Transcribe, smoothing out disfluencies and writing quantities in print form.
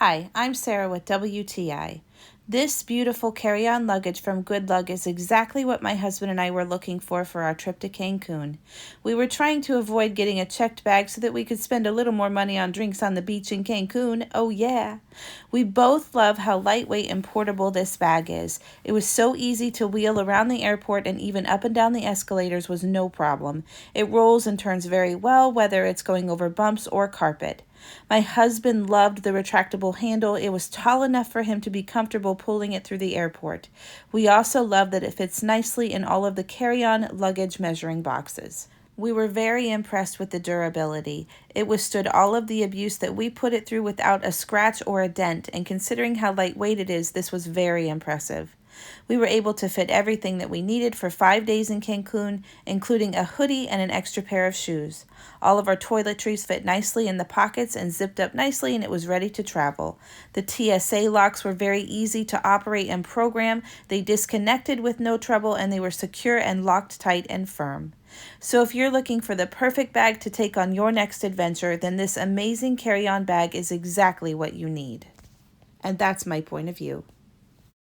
Hi, I'm Sarah with WTI. This beautiful carry-on luggage from GOODLUGG is exactly what my husband and I were looking for our trip to Cancun. We were trying to avoid getting a checked bag so that we could spend a little more money on drinks on the beach in Cancun. Oh yeah! We both love how lightweight and portable this bag is. It was so easy to wheel around the airport, and even up and down the escalators was no problem. It rolls and turns very well, whether it's going over bumps or carpet. My husband loved the retractable handle. It was tall enough for him to be comfortable pulling it through the airport. We also love that it fits nicely in all of the carry-on luggage measuring boxes. We were very impressed with the durability. It withstood all of the abuse that we put it through without a scratch or a dent, and considering how lightweight it is, this was very impressive. We were able to fit everything that we needed for 5 days in Cancun, including a hoodie and an extra pair of shoes. All of our toiletries fit nicely in the pockets and zipped up nicely, and it was ready to travel. The TSA locks were very easy to operate and program. They disconnected with no trouble, and they were secure and locked tight and firm. So if you're looking for the perfect bag to take on your next adventure, then this amazing carry-on bag is exactly what you need. And that's my point of view.